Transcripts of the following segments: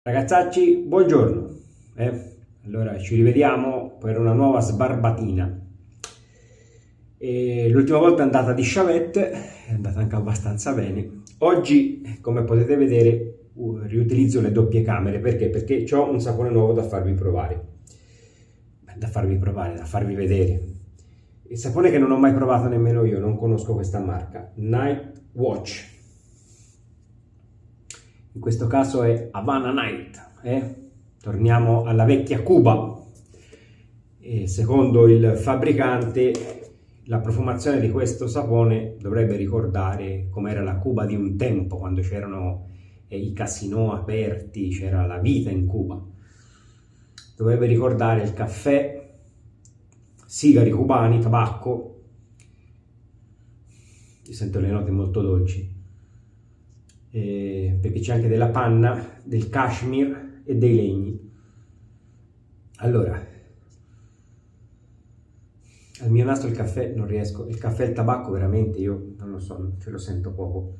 Ragazzacci, buongiorno. Allora ci rivediamo per una nuova sbarbatina. L'ultima volta è andata di sciavette, è andata anche abbastanza bene. Oggi, come potete vedere, riutilizzo le doppie camere. Perché? Perché ho un sapone nuovo da farvi provare. Da farvi vedere. Il sapone che non ho mai provato nemmeno io, non conosco questa marca. Night Watch. In questo caso è Havana Night. Torniamo alla vecchia Cuba. Secondo il fabbricante, la profumazione di questo sapone dovrebbe ricordare com'era la Cuba di un tempo, quando c'erano i casinò aperti, c'era la vita in Cuba. Dovrebbe ricordare il caffè, sigari cubani, tabacco. Io sento le note molto dolci. Perché c'è anche della panna, del cashmere e dei legni. Allora, al mio naso il caffè non riesco, il caffè e il tabacco veramente io non lo so, ce lo sento poco.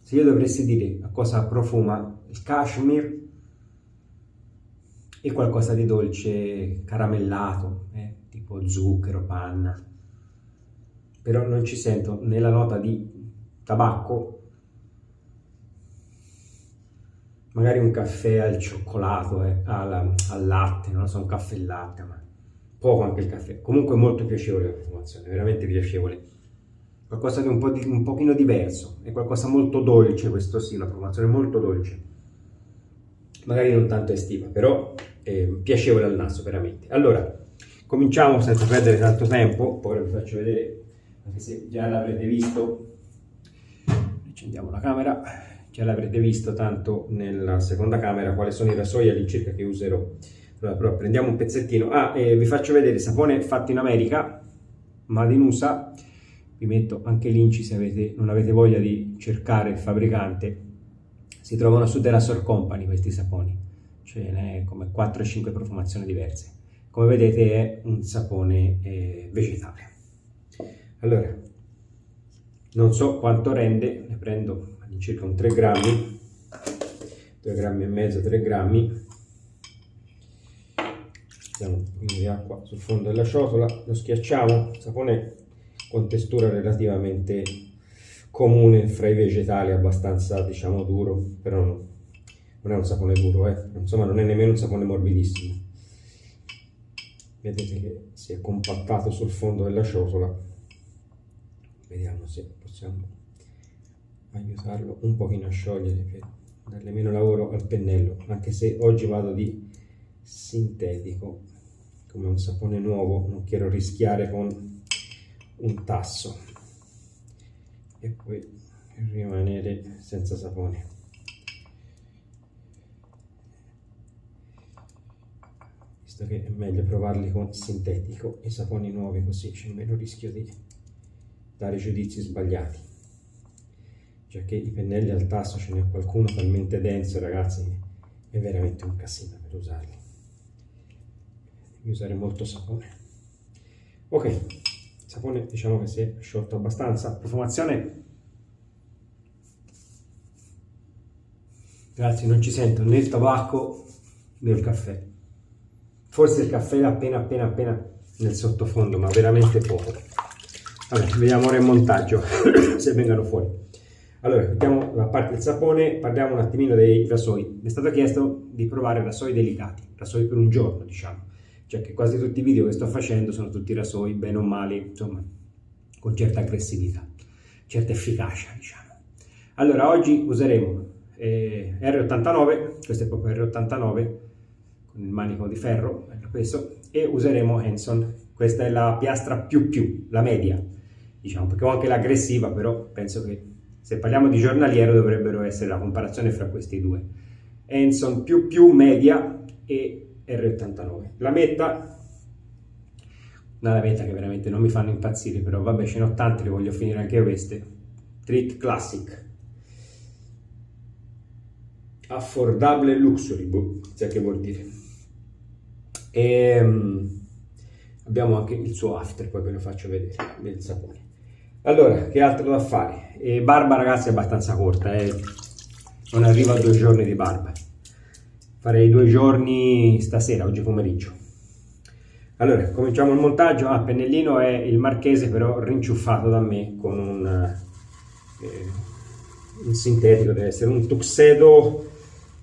Se io dovessi dire a cosa profuma il cashmere e qualcosa di dolce caramellato, tipo zucchero, panna, però non ci sento né la nota di tabacco. Magari un caffè al cioccolato, al latte, non lo so, un caffè e latte, ma poco anche il caffè. Comunque molto piacevole la profumazione, veramente piacevole. Qualcosa di un pochino diverso, è qualcosa molto dolce, questo sì, una profumazione molto dolce. Magari non tanto estiva, però piacevole al naso, veramente. Allora, cominciamo senza perdere tanto tempo, poi vi faccio vedere, anche se già l'avrete visto. Accendiamo la camera. Già l'avrete visto tanto nella seconda camera quali sono i rasoi all'incirca che userò. Allora, però prendiamo un pezzettino. Vi faccio vedere il sapone fatto in America, made in USA. Vi metto anche l'inci se non avete voglia di cercare il fabbricante. Si trovano su della Sor Company questi saponi, ce n'è come 4-5 profumazioni diverse. Come vedete è un sapone vegetale. Allora, non so quanto rende, ne prendo circa un 3 grammi, 2 grammi e mezzo, 3 grammi. Mettiamo un pochino di acqua sul fondo della ciotola, lo schiacciamo. Sapone con textura relativamente comune fra i vegetali, abbastanza diciamo duro, però non è un sapone duro, insomma non è nemmeno un sapone morbidissimo. Vedete che si è compattato sul fondo della ciotola. Vediamo se possiamo aiutarlo un pochino a sciogliere per darle meno lavoro al pennello, anche se oggi vado di sintetico come un sapone nuovo, non quiero rischiare con un tasso e poi rimanere senza sapone. Visto che è meglio provarli con sintetico e saponi nuovi, così c'è meno rischio di dare giudizi sbagliati. Già che i pennelli al tasto ce n'è qualcuno talmente denso, ragazzi, che è veramente un casino per usarli. Devi usare molto sapone. Ok, il sapone diciamo che si è sciolto abbastanza. Profumazione, ragazzi, non ci sento né il tabacco né il caffè. Forse il caffè è appena nel sottofondo, ma veramente poco. Vabbè, vediamo ora in montaggio se vengano fuori. Allora, mettiamo da parte il sapone, parliamo un attimino dei rasoi. Mi è stato chiesto di provare rasoi delicati, rasoi per un giorno, diciamo. Cioè che quasi tutti i video che sto facendo sono tutti rasoi, bene o male, insomma, con certa aggressività, certa efficacia, diciamo. Allora, oggi useremo R89, questo è proprio R89, con il manico di ferro, bello peso, e useremo Hanson. Questa è la piastra più, la media, diciamo, perché ho anche l'aggressiva, però penso che se parliamo di giornaliero dovrebbero essere la comparazione fra questi due. Hanson più media e R89. La lametta, una lametta che veramente non mi fanno impazzire, però vabbè, ce ne ho tante, le voglio finire anche queste. Treat Classic. Affordable Luxury, sai che vuol dire. E abbiamo anche il suo after, poi ve lo faccio vedere, del sapone. Allora, che altro da fare? Barba, ragazzi, è abbastanza corta, non arriva a 2 giorni di barba. farei 2 giorni stasera, oggi pomeriggio. Allora, cominciamo il montaggio. Pennellino è il marchese, però rinciuffato da me con un sintetico, deve essere un tuxedo,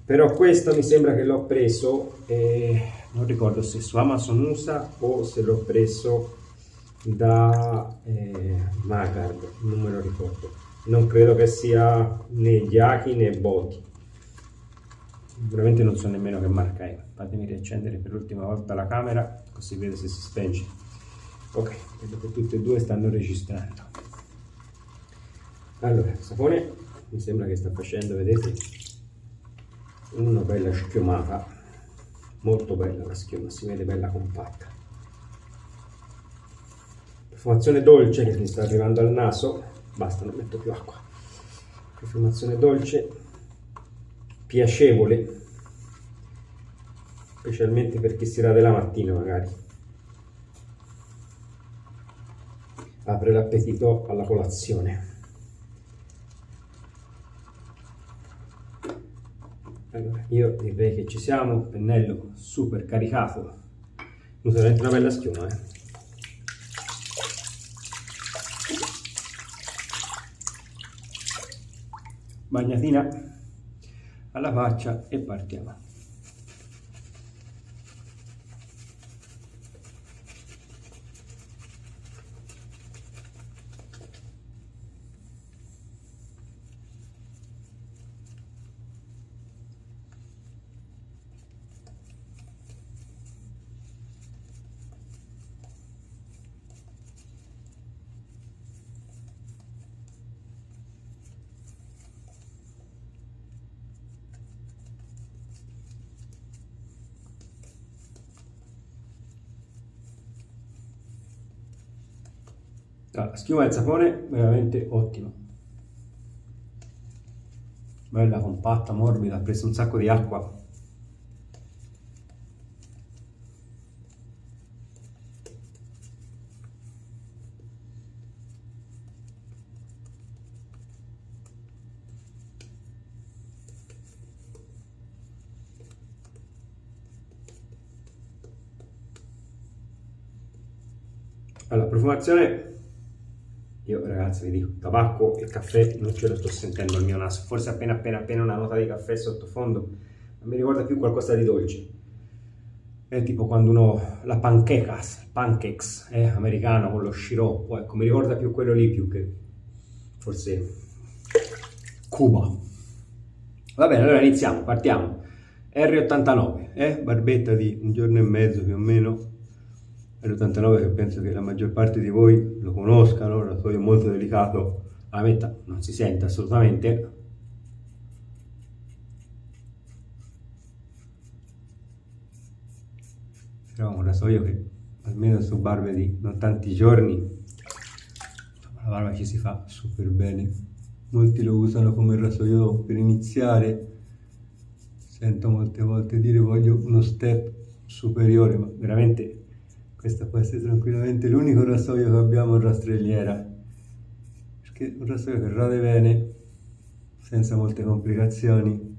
però questo mi sembra che l'ho preso, non ricordo se su Amazon USA o se l'ho preso da Magard, non me lo ricordo. Non credo che sia né Yaki né Boti. Veramente non so nemmeno che marca è. Fatemi riaccendere per l'ultima volta la camera, così vedo se si spenge. Ok, vedo che tutte e due stanno registrando. Allora, il sapone mi sembra che sta facendo, vedete, una bella schiumata, molto bella la schiuma, si vede bella compatta. Profumazione dolce che mi sta arrivando al naso, basta, non metto più acqua. Profumazione dolce, piacevole, specialmente per chi si rade la mattina magari. Apre l'appetito alla colazione. Allora, io direi che ci siamo, pennello super caricato, veramente una bella schiuma, bagnatina alla faccia e partiamo. La schiuma del sapone veramente ottimo, bella compatta, morbida, ha preso un sacco di acqua. Allora, profumazione, io ragazzi vi dico, tabacco e caffè non ce lo sto sentendo al mio naso, forse appena una nota di caffè sottofondo, ma mi ricorda più qualcosa di dolce. È tipo quando uno, la pancakes americano con lo sciroppo, ecco, mi ricorda più quello lì più che forse Cuba. Va bene, allora iniziamo, partiamo. R89, barbetta di un giorno e mezzo più o meno. R89 che penso che la maggior parte di voi lo conoscano, un rasoio molto delicato, la metta non si sente assolutamente. Però un rasoio che almeno su barbe di non tanti giorni, la barba ci si fa super bene. Molti lo usano come rasoio per iniziare, sento molte volte dire voglio uno step superiore, ma veramente questo può essere tranquillamente l'unico rasoio che abbiamo in rastrelliera, perché un rasoio che rade bene, senza molte complicazioni,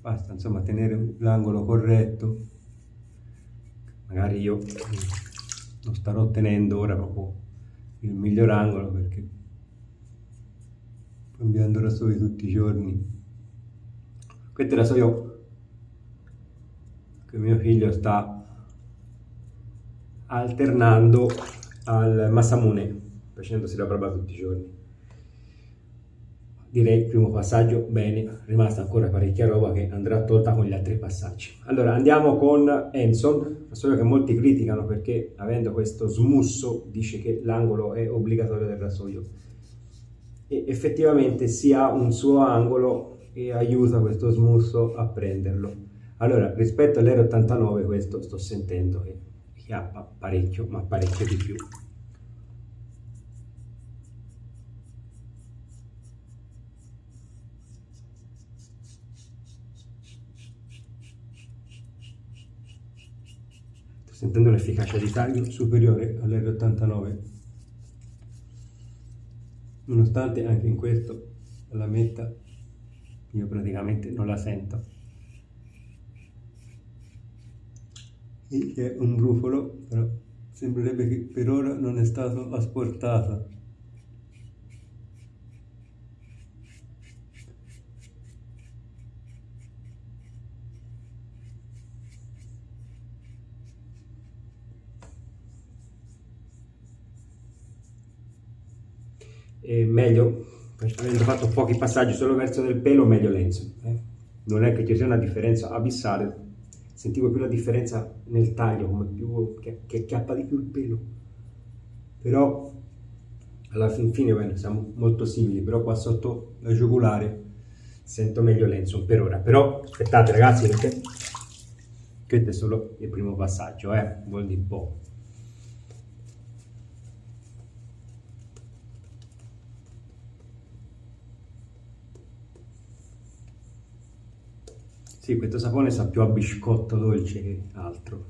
basta insomma tenere l'angolo corretto. Magari io non starò tenendo ora proprio il miglior angolo, perché cambiando rasoi tutti i giorni. Questo è il rasoio che mio figlio sta alternando al Masamune, facendosi la barba tutti i giorni. Direi primo passaggio bene, rimasta ancora parecchia roba che andrà tolta con gli altri passaggi. Allora andiamo con Henson, rasoio che molti criticano perché avendo questo smusso dice che l'angolo è obbligatorio del rasoio, e effettivamente si ha un suo angolo e aiuta questo smusso a prenderlo. Allora, rispetto all'R89 questo sto sentendo che chiappa parecchio, ma parecchio di più. Sto sentendo un'efficacia di taglio superiore all'R89, nonostante anche in questo la metta io praticamente non la sento. E c'è un brufolo, però sembrerebbe che per ora non è stato asportato. E meglio, avendo fatto pochi passaggi solo verso del pelo, meglio lenzo. Non è che ci sia una differenza abissale, sentivo più la differenza nel taglio, come più, che acchiappa di più il pelo. Però alla fin fine bene, siamo molto simili, però qua sotto la giugulare sento meglio lenzo per ora. Però aspettate ragazzi, perché questo è solo il primo passaggio, vuol dire poco. Sì, questo sapone sa più a biscotto dolce che altro.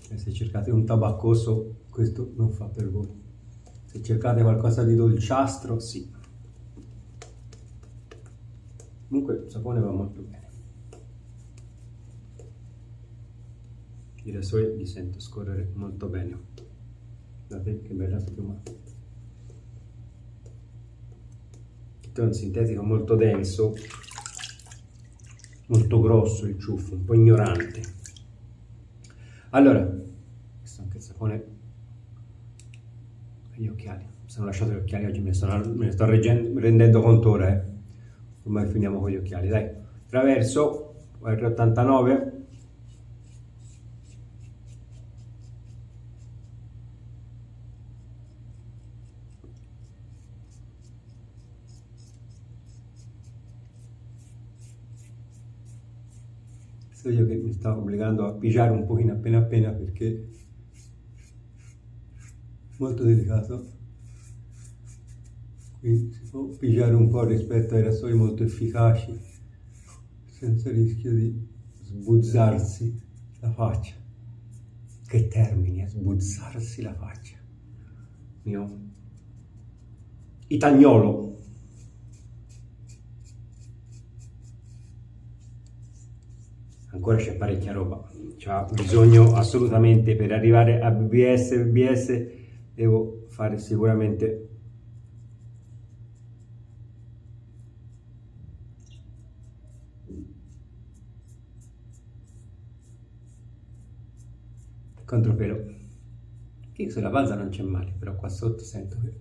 E se cercate un tabaccoso, questo non fa per voi. Se cercate qualcosa di dolciastro, sì. Comunque il sapone va molto bene. I rasoi li sento scorrere molto bene. Guardate che bella schiuma. Questo è un sintetico molto denso, molto grosso il ciuffo, un po' ignorante. Allora, questo è anche il sapone. Gli occhiali, mi sono lasciato gli occhiali oggi, me ne sto rendendo conto ora, ormai finiamo con gli occhiali, dai. Traverso R89, so io che mi stavo obbligando a pigiare un pochino appena appena perché molto delicato, quindi si può pigiare un po' rispetto ai rasoi molto efficaci senza rischio di sbuzzarsi la faccia. Che termine, sbuzzarsi la faccia, mio itagnolo. Ancora c'è parecchia roba, c'ha bisogno assolutamente, per arrivare a BBS devo fare sicuramente contropelo. Qui sulla panza non c'è male, però qua sotto sento che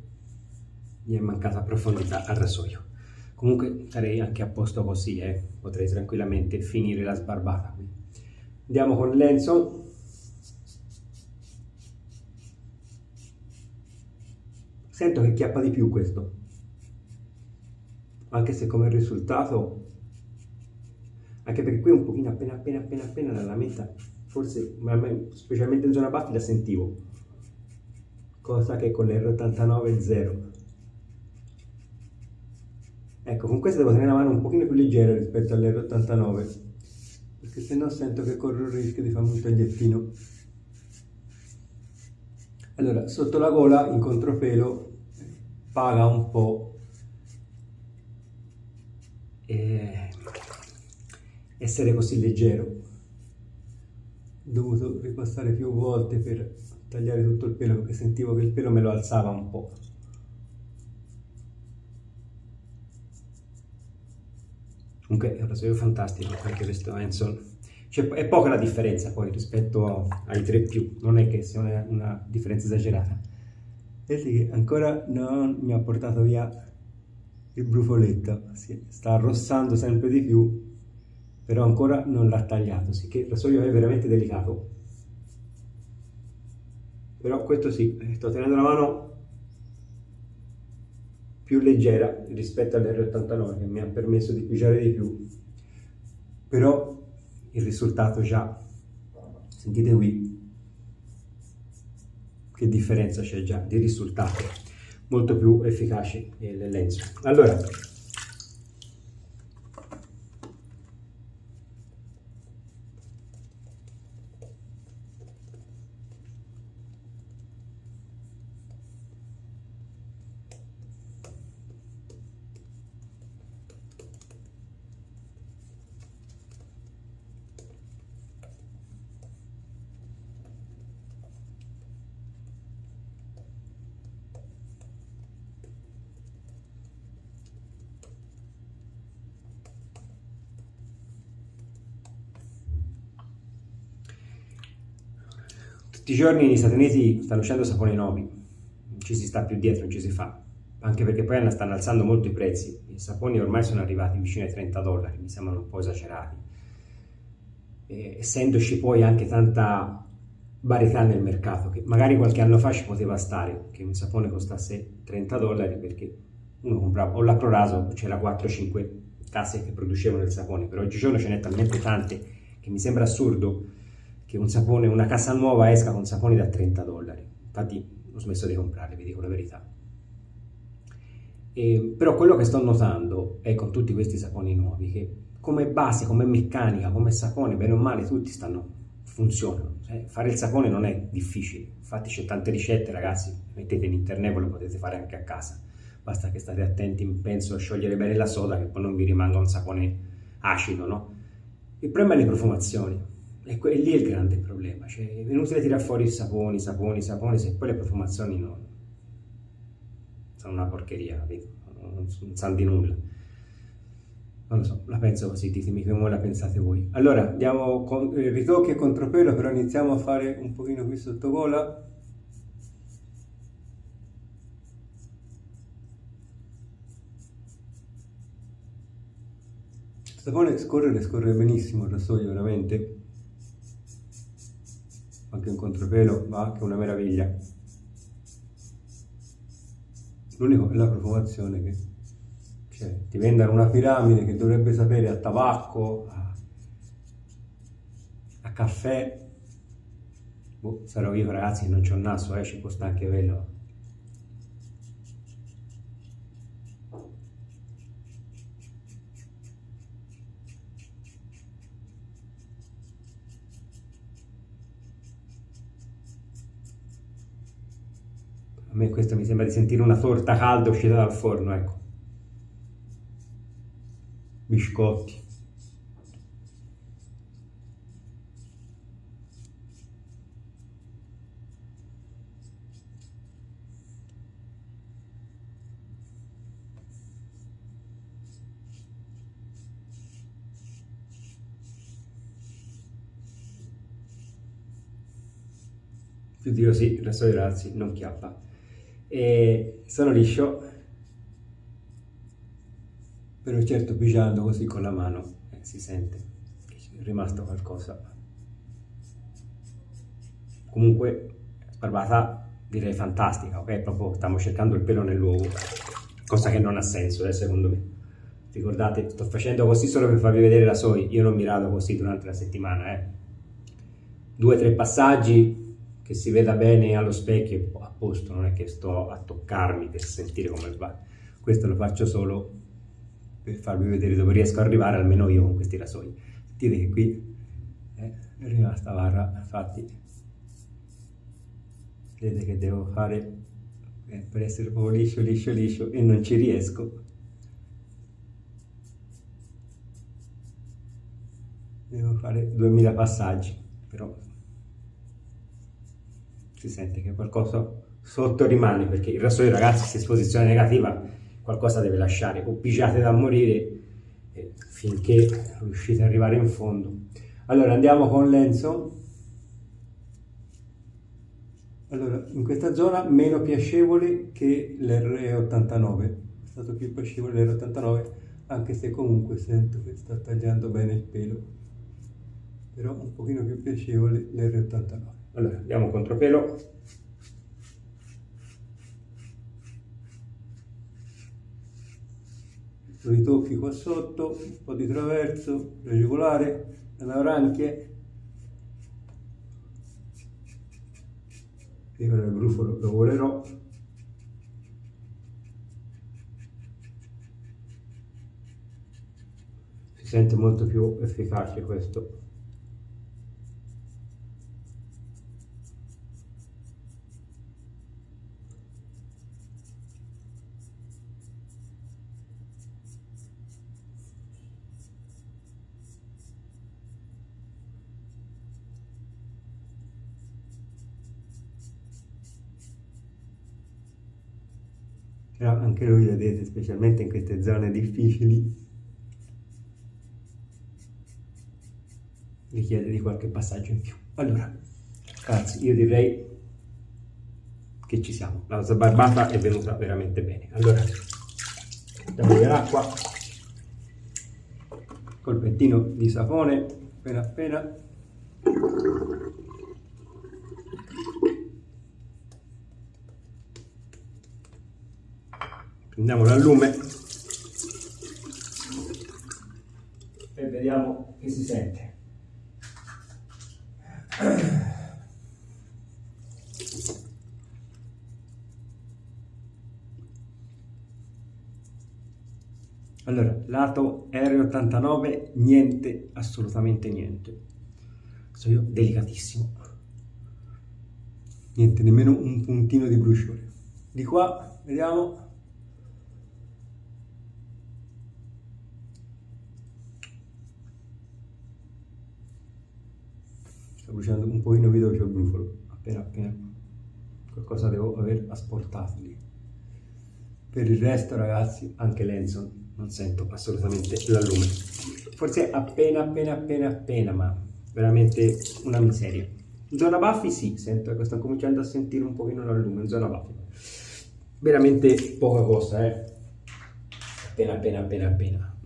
mi è mancata profondità al rasoio. Comunque sarei anche a posto così, potrei tranquillamente finire la sbarbata qui. Andiamo con lenzo. Sento che chiappa di più questo, anche se come risultato, anche perché qui un pochino appena la lametta, forse, specialmente in zona baffi la sentivo, cosa che con l'R89 0. Ecco, con questa devo tenere la mano un pochino più leggera rispetto all'R89, perché se no sento che corro il rischio di farmi un tagliettino. Allora, sotto la gola, in contropelo, paga un po' essere così leggero. Ho dovuto ripassare più volte per tagliare tutto il pelo, perché sentivo che il pelo me lo alzava un po'. Comunque è un rasoio fantastico anche questo Henson. È poca la differenza poi rispetto ai 3+, non è che sia una differenza esagerata. Vedete che ancora non mi ha portato via il brufoletto, sta arrossando sempre di più, però ancora non l'ha tagliato, sicché il rasoio è veramente delicato. Però questo sì, sto tenendo la mano più leggera rispetto all'R89 che mi ha permesso di pigiare di più, però il risultato già, sentite qui che differenza c'è già di risultato, molto più efficace il lenzo. Allora, questi giorni negli Stati Uniti stanno uscendo saponi nuovi, non ci si sta più dietro, non ci si fa, anche perché poi stanno alzando molto i prezzi, i saponi ormai sono arrivati vicino ai $30, mi sembrano un po' esagerati, essendoci poi anche tanta varietà nel mercato, che magari qualche anno fa ci poteva stare, che un sapone costasse $30 perché uno comprava, o la Proraso c'era 4-5 case che producevano il sapone, però oggigiorno ce n'è talmente tante che mi sembra assurdo che un sapone, una casa nuova esca con saponi da $30. Infatti ho smesso di comprarli, vi dico la verità. Però quello che sto notando è con tutti questi saponi nuovi che come base, come meccanica, come sapone, bene o male tutti funzionano. Fare il sapone non è difficile, infatti c'è tante ricette, ragazzi, mettete in internet, lo potete fare anche a casa, basta che state attenti, penso, a sciogliere bene la soda, che poi non vi rimanga un sapone acido, no? Il problema è le profumazioni, e lì è il grande problema, cioè è inutile tirare fuori saponi, se poi le profumazioni sono una porcheria, non sanno di nulla. Non lo so, la penso così, ditemi come la pensate voi. Allora, andiamo con ritocchi e contropelo, però iniziamo a fare un pochino qui sotto gola. Il sapone scorre benissimo il rasoio, veramente. Anche un contropelo va anche una meraviglia. L'unico è la profumazione che ti vendono una piramide che dovrebbe sapere a tabacco, a caffè. Boh, sarò io, ragazzi, che non c'ho il naso, ci costa anche quello. A me questo mi sembra di sentire una torta calda uscita dal forno, ecco. Biscotti. Più di così, il resto dei ragazzi non chiappa. E sono liscio, però certo pigiando così con la mano si sente che è rimasto qualcosa. Comunque sparbata direi fantastica, ok? Proprio stiamo cercando il pelo nell'uovo, cosa che non ha senso, secondo me. Ricordate, sto facendo così solo per farvi vedere la soia, io non mi rado così durante la settimana, 2-3 passaggi, che si veda bene allo specchio a posto, non è che sto a toccarmi per sentire come va. Questo lo faccio solo per farvi vedere dove riesco ad arrivare, almeno io con questi rasoi. Vedete che qui è rimasta barra, infatti vedete che devo fare per essere proprio liscio e non ci riesco. Devo fare 2000 passaggi, però si sente che qualcosa sotto rimane, perché il rasoio, ragazzi, se esposizione negativa qualcosa deve lasciare, o pigiate da morire finché riuscite ad arrivare in fondo. Allora andiamo con Lenzo. Allora, in questa zona meno piacevole che l'R89, è stato più piacevole l'R89, anche se comunque sento che sta tagliando bene il pelo, però un pochino più piacevole l'R89. Allora, andiamo contropelo. Ritocchi qua sotto, un po' di traverso, regolare, nelle oranchie. Io il brufolo lo volerò. Si sente molto più efficace questo. Però anche lui, vedete, specialmente in queste zone difficili, richiede di qualche passaggio in più. Allora, Ragazzi, io direi che ci siamo, la salsa barbata è venuta veramente bene. Allora, mettiamo l'acqua, colpettino di sapone appena appena. Prendiamo l'allume e vediamo che si sente. Allora, lato R89, niente, assolutamente niente. Sono io delicatissimo. Niente, nemmeno un puntino di bruciore. Di qua, vediamo. Sto bruciando un pochino, vedo che c'ho il brufolo. Appena qualcosa devo aver asportato lì. Per il resto, ragazzi, anche Lenson non sento assolutamente l'allume. Forse appena, ma veramente una miseria. In zona baffi sì, sento che sto cominciando a sentire un pochino l'allume in zona baffi. Veramente poca cosa, appena.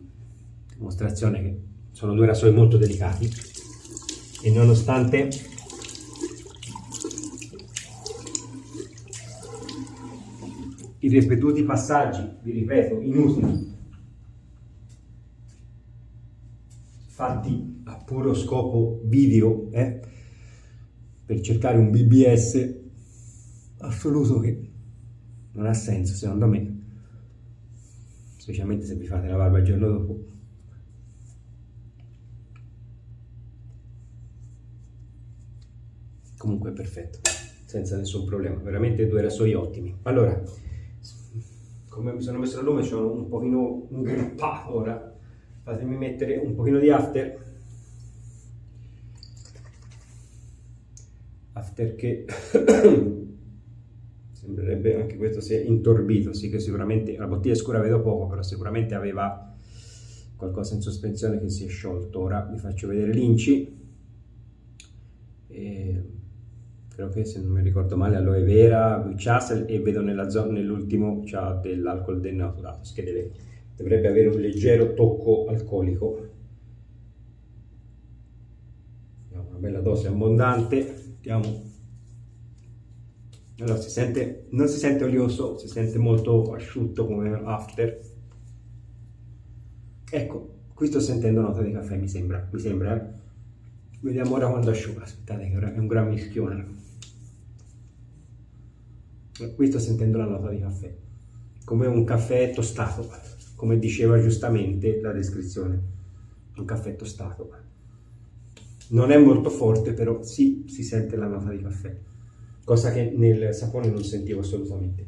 Dimostrazione che sono due rasoi molto delicati e nonostante i ripetuti passaggi, vi ripeto, inutili, fatti a puro scopo video, per cercare un BBS assoluto che non ha senso secondo me, specialmente se vi fate la barba il giorno dopo. Comunque è perfetto, senza nessun problema, veramente due rasoi ottimi. Allora, come mi sono messo l'allume, sono un pochino ingrippato ora. Fatemi mettere un pochino di after che sembrerebbe anche questo sia intorbito, sì, che sicuramente la bottiglia scura vedo poco, però sicuramente aveva qualcosa in sospensione che si è sciolto. Ora vi faccio vedere l'inci. Credo che, se non mi ricordo male, aloe vera, guinciassel, e vedo nell'ultimo c'ha dell'alcol denaturato, che dovrebbe avere un leggero tocco alcolico. Una bella dose abbondante. Mettiamo. Allora, non si sente olioso, si sente molto asciutto come after. Ecco, qui sto sentendo nota di caffè, mi sembra, Vediamo ora quando asciuga. Aspettate che ora è un gran mischione. Qui sto sentendo la nota di caffè, come un caffè tostato, come diceva giustamente la descrizione, un caffè tostato. Non è molto forte, però sì, si sente la nota di caffè, cosa che nel sapone non sentivo assolutamente.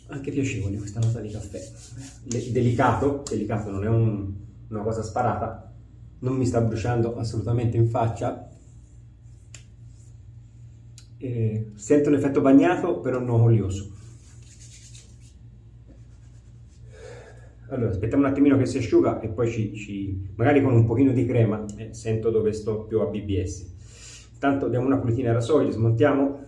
Anche piacevole questa nota di caffè, delicato, non è una cosa sparata, non mi sta bruciando assolutamente in faccia. Sento l'effetto bagnato, però non olioso. Allora, aspettiamo un attimino che si asciuga e poi magari con un pochino di crema sento dove sto più a BBS. Intanto diamo una pulitina ai rasoi, li smontiamo.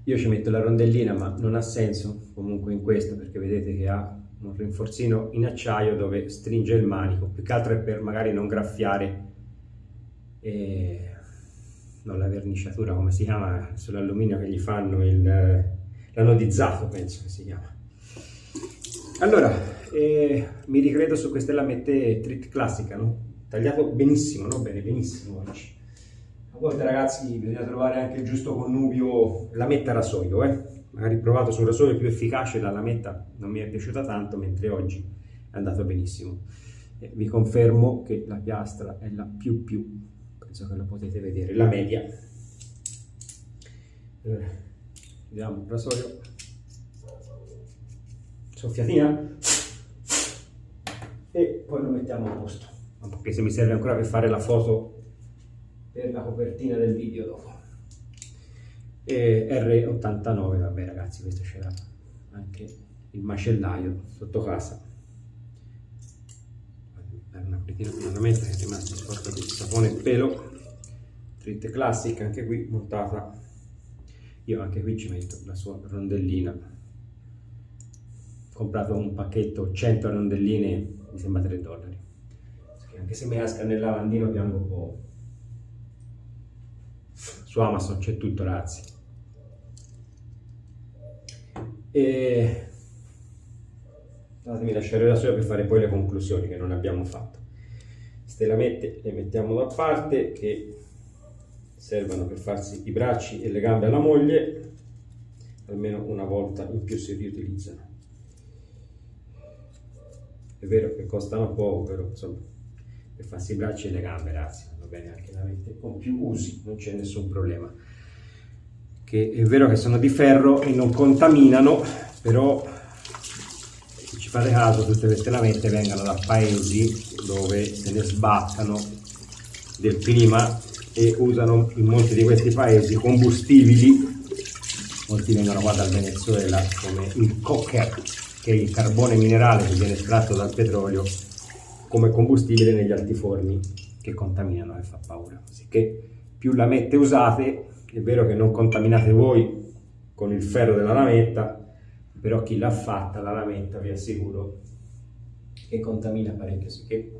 Io ci metto la rondellina, ma non ha senso comunque in questo, perché vedete che ha un rinforzino in acciaio dove stringe il manico. Più che altro è per magari non graffiare non la verniciatura, come si chiama, sull'alluminio che gli fanno l'anodizzato, penso che si chiama. Allora, mi ricredo su queste lamette Trit classica, no? Tagliato benissimo, no? Benissimo oggi. A volte, ragazzi, bisogna trovare anche il giusto connubio lametta rasoio, magari provato sul rasoio più efficace, la lametta non mi è piaciuta tanto, mentre oggi è andato benissimo. Vi confermo che la piastra è la più, penso che lo potete vedere, la media. Vediamo il rasoio, soffiatina, e poi lo mettiamo a posto, anche se mi serve ancora per fare la foto per la copertina del video dopo. R89, vabbè ragazzi, questo c'era anche il macellaio sotto casa. Dare una pulitina con la lametta che è rimasta sporca di sapone e pelo. Treat Classic, anche qui montata. Io anche qui ci metto la sua rondellina. Ho comprato un pacchetto 100 rondelline, mi sembra $3. Anche se mi casca nel lavandino piango un po'. Su Amazon c'è tutto, ragazzi. E fatemi lasciare da sola per fare poi le conclusioni che non abbiamo fatto. Ste lamette le mettiamo da parte, che servono per farsi i bracci e le gambe alla moglie, almeno una volta in più si riutilizzano. È vero che costano poco, però insomma, per farsi i bracci e le gambe, ragazzi, vanno bene anche lamette con più usi, non c'è nessun problema. Che è vero che sono di ferro e non contaminano, però se ci fate caso tutte queste lamette vengono da paesi dove se ne sbattano del clima e usano in molti di questi paesi combustibili. Molti vengono qua dal Venezuela, come il coque, che è il carbone minerale che viene estratto dal petrolio come combustibile negli altiforni, che contaminano e fa paura. Sicché più lamette usate, è vero che non contaminate voi con il ferro della lametta, però chi l'ha fatta la lametta vi assicuro che contamina parecchio. Sicché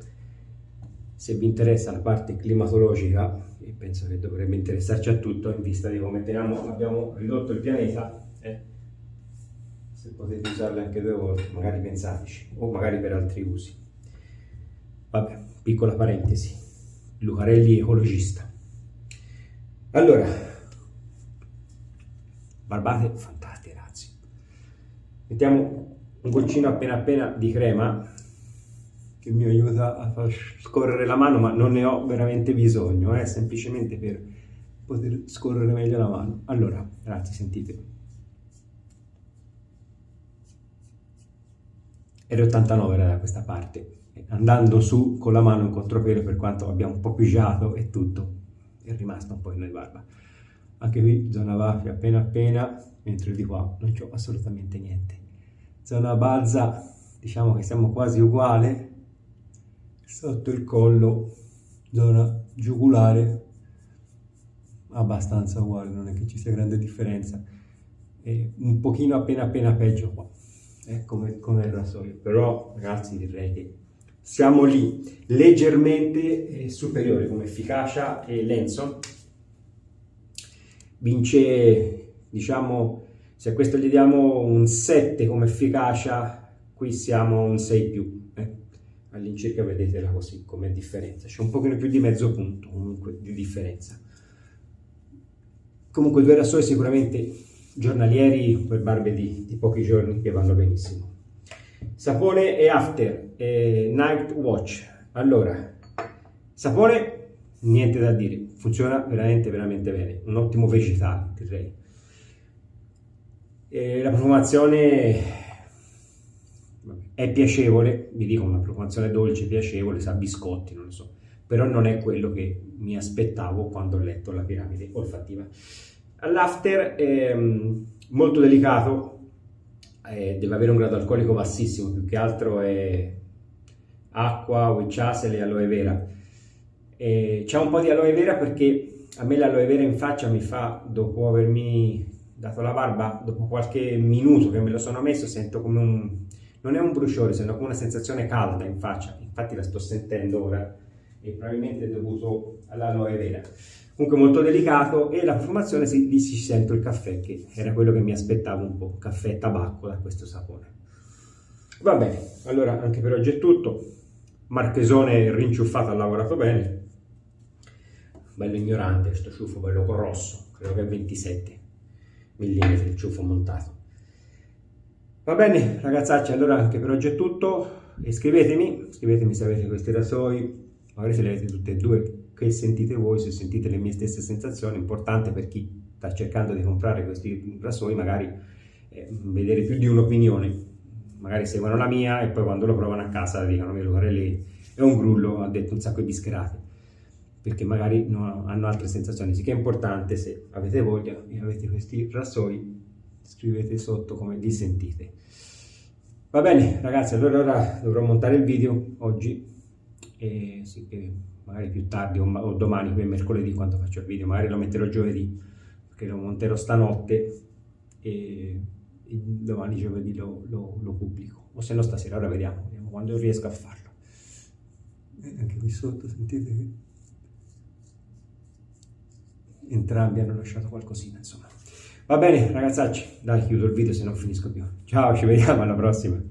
se vi interessa la parte climatologica, e penso che dovrebbe interessarci a tutto in vista di come abbiamo ridotto il pianeta, se potete usarle anche 2 volte, magari pensateci, o magari per altri usi. Vabbè, piccola parentesi, Lucarelli ecologista. Allora, barbate fantastiche, ragazzi. Mettiamo un goccino appena di crema che mi aiuta a far scorrere la mano, ma non ne ho veramente bisogno, semplicemente per poter scorrere meglio la mano. Allora, ragazzi, sentite. R89 era da questa parte, andando su con la mano in contropiede, per quanto abbiamo un po' pigiato e tutto, è rimasto un po' in noi barba. Anche qui zona vaffi appena, mentre di qua non c'ho assolutamente niente. Zona balza, diciamo che siamo quasi uguali. Sotto il collo, zona giugulare, abbastanza uguale, non è che ci sia grande differenza. E un pochino appena peggio qua, come il rasoio. Però, ragazzi, direi che siamo lì, leggermente superiori come efficacia, e Lenson vince, diciamo, se a questo gli diamo un 7 come efficacia, qui siamo un 6 più, all'incirca, vedetela così come differenza, c'è un pochino più di mezzo punto comunque di differenza. Comunque 2 rasoi sicuramente giornalieri per barbe di pochi giorni che vanno benissimo. Sapone e After Night Watch. Allora, sapone, niente da dire, funziona veramente bene, un ottimo vegetale, direi. La profumazione è piacevole, vi dico, una profumazione dolce, piacevole, sa biscotti, non lo so, però non è quello che mi aspettavo quando ho letto la piramide olfattiva. L'After è molto delicato, deve avere un grado alcolico bassissimo, più che altro è acqua, witch hazel e aloe vera. C'è un po' di aloe vera perché a me l'aloe vera in faccia mi fa, dopo avermi dato la barba, dopo qualche minuto che me lo sono messo, sento come non è un bruciore, sento come una sensazione calda in faccia. Infatti la sto sentendo ora e probabilmente è dovuto all'aloe vera. Comunque molto delicato, e la profumazione lì si sente il caffè, che era quello che mi aspettavo un po', caffè e tabacco da questo sapone. Va bene, allora anche per oggi è tutto. Marchesone rinciuffato ha lavorato bene, bello ignorante questo ciuffo, bello grosso, credo che è 27 mm il ciuffo montato. Va bene ragazzacci, allora anche per oggi è tutto. Iscrivetemi se avete questi rasoi, magari se li avete tutti e due, che sentite voi, se sentite le mie stesse sensazioni. Importante per chi sta cercando di comprare questi rasoi, magari vedere più di un'opinione, magari seguono la mia e poi quando lo provano a casa dicono che Lucarelli è un grullo, ha detto un sacco di bischerate, perché magari hanno altre sensazioni. Sì che è importante, se avete voglia e avete questi rasoi, scrivete sotto come vi sentite. Va bene ragazzi, allora ora dovrò montare il video oggi e sì, che magari più tardi o domani, per mercoledì, quando faccio il video, magari lo metterò giovedì, perché lo monterò stanotte e domani giovedì lo pubblico, o se no stasera, ora vediamo quando riesco a farlo. E anche qui sotto sentite che entrambi hanno lasciato qualcosina, insomma. Va bene ragazzacci, dai, chiudo il video se non finisco più. Ciao, ci vediamo alla prossima.